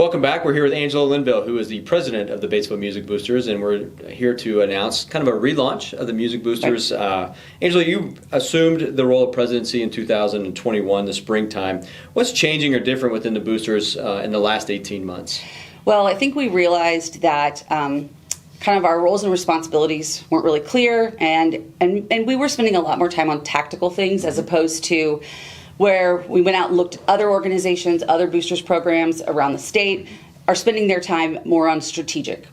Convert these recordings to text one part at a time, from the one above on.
Welcome back. We're here with Angela Linville, who is the president of the Batesville Music Boosters, and we're here to announce kind of a relaunch of the Music Boosters. Angela, you assumed the role of presidency in 2021, the springtime. What's changing or different within the Boosters in the last 18 months? Well, I think we realized that kind of our roles and responsibilities weren't really clear, and we were spending a lot more time on tactical things as opposed to where we went out and looked at other organizations, other boosters programs around the state are spending their time more on strategic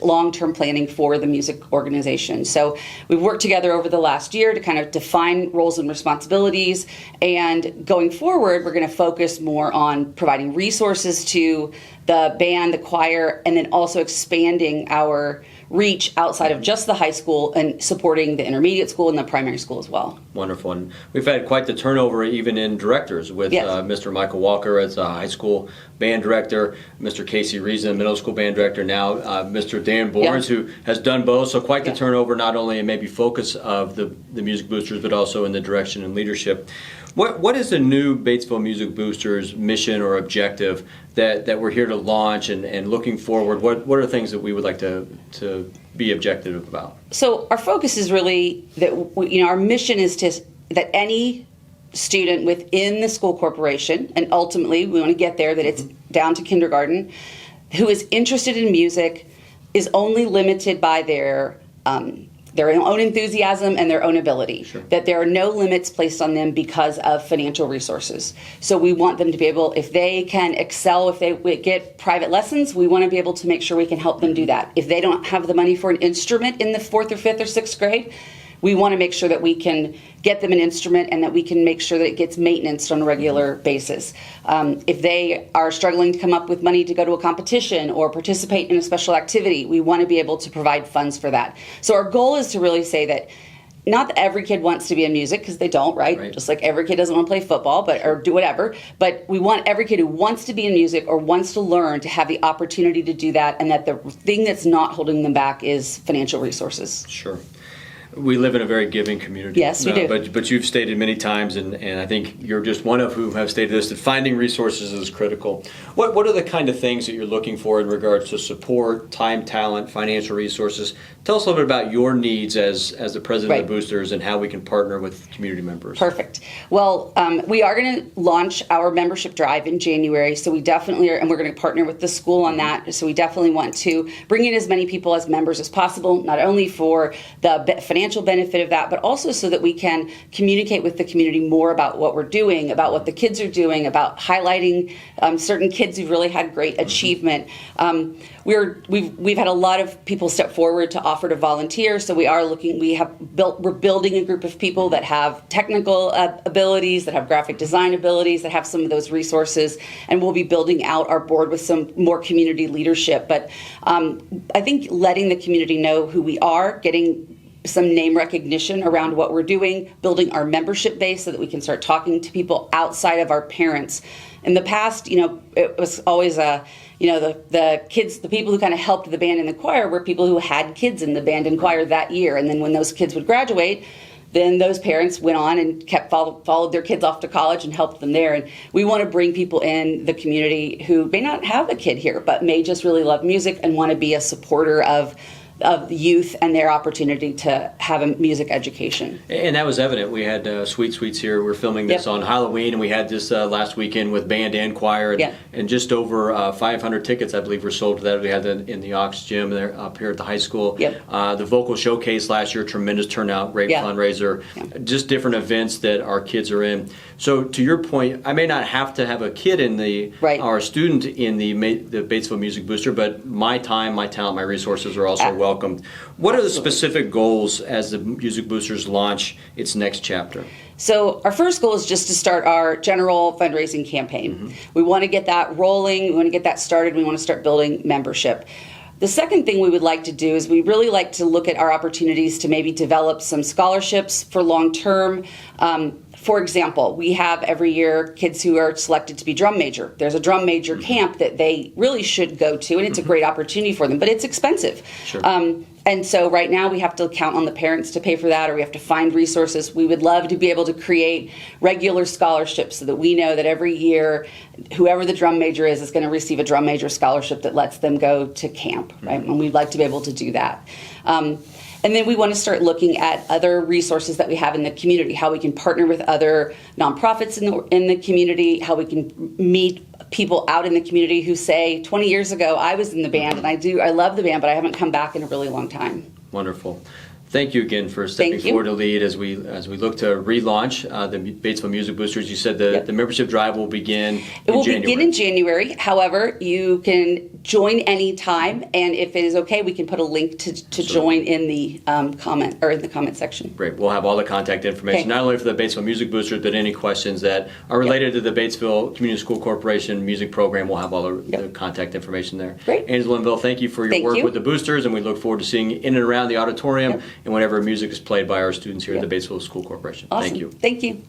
long-term planning for the music organization. So we've worked together over the last year to kind of define roles and responsibilities, and going forward we're going to focus more on providing resources to the band, the choir, and then also expanding our reach outside of just the high school and supporting the intermediate school and the primary school as well. Wonderful. And we've had quite the turnover even in directors with Mr. Michael Walker as a high school band director, Mr. Casey Reazin, middle school band director, now Mr. dborns, who has done both. So quite the turnover, not only in maybe focus of the Music Boosters, but also in the direction and leadership. What is the new Batesville Music Boosters mission or objective that we're here to launch and looking forward? What are things that we would like to be objective about? So our focus is really that our mission is that any student within the school corporation, and ultimately we want to get there that it's down to kindergarten, who is interested in music is only limited by their own enthusiasm and their own ability. Sure. That there are no limits placed on them because of financial resources. So we want them to be able, if they can excel, if they get private lessons, we want to be able to make sure we can help them do that. If they don't have the money for an instrument in the 4th or 5th or 6th grade, we want to make sure that we can get them an instrument and that we can make sure that it gets maintenance on a regular basis. If they are struggling to come up with money to go to a competition or participate in a special activity, we want to be able to provide funds for that. So our goal is to really say that not that every kid wants to be in music, because they don't, right? Just like every kid doesn't want to play football or do whatever. But we want every kid who wants to be in music or wants to learn to have the opportunity to do that, and that the thing that's not holding them back is financial resources. Sure. We live in a very giving community. Yes, we do. But you've stated many times, and I think you're just one of who have stated this, that finding resources is critical. What are the kind of things that you're looking for in regards to support, time, talent, financial resources? Tell us a little bit about your needs as the president of the Boosters and how we can partner with community members. Perfect. Well, we are going to launch our membership drive in January, so we definitely are, and we're going to partner with the school on that. So we definitely want to bring in as many people as members as possible, not only for the financial benefit of that, but also so that we can communicate with the community more about what we're doing, about what the kids are doing, about highlighting certain kids who've really had great achievement. We've had a lot of people step forward to offer to volunteer, so we're building a group of people that have technical abilities, that have graphic design abilities, that have some of those resources, and we'll be building out our board with some more community leadership. But I think letting the community know who we are, getting some name recognition around what we're doing, building our membership base so that we can start talking to people outside of our parents. In the past, it was always the kids, the people who kind of helped the band and the choir were people who had kids in the band and choir that year. And then when those kids would graduate, then those parents went on and followed their kids off to college and helped them there. And we want to bring people in the community who may not have a kid here, but may just really love music and want to be a supporter of the youth and their opportunity to have a music education. And that was evident. We had Sweet Sweets here. We're filming this on Halloween, and we had this last weekend with band and choir, and just over 500 tickets, I believe, were sold to that. We had that in the Aux Gym there up here at the high school. The vocal showcase last year, tremendous turnout, great fundraiser, just different events that our kids are in. So to your point, I may not have to have a kid in or a student in the Batesville Music Booster, but my time, my talent, my resources are also welcomed. What are the specific goals as the Music Boosters launch its next chapter? So our first goal is just to start our general fundraising campaign. We want to get that rolling. We want to get that started. We want to start building membership. The second thing we would like to do is we really like to look at our opportunities to maybe develop some scholarships for long-term For example, we have every year kids who are selected to be drum major. There's a drum major camp that they really should go to, and it's a great opportunity for them, but it's expensive. Sure. And so right now we have to count on the parents to pay for that, or we have to find resources. We would love to be able to create regular scholarships so that we know that every year, whoever the drum major is going to receive a drum major scholarship that lets them go to camp, right? And we'd like to be able to do that. And then we want to start looking at other resources that we have in the community, how we can partner with other nonprofits in the community, how we can meet people out in the community who say, 20 years ago, I was in the band, and I love the band, but I haven't come back in a really long time. Wonderful. Thank you again for stepping forward to lead as we look to relaunch the Batesville Music Boosters. You said the membership drive will begin in January. It will begin in January. However, you can join anytime, and if it is okay, we can put a link to join in the comment section. Great. We'll have all the contact information, not only for the Batesville Music Boosters, but any questions that are related to the Batesville Community School Corporation music program. We'll have all the contact information there. Great. Angela Linville, thank you for your work with the boosters, and we look forward to seeing you in and around the auditorium and whenever music is played by our students here at the Batesville School Corporation. Awesome. Thank you. Thank you.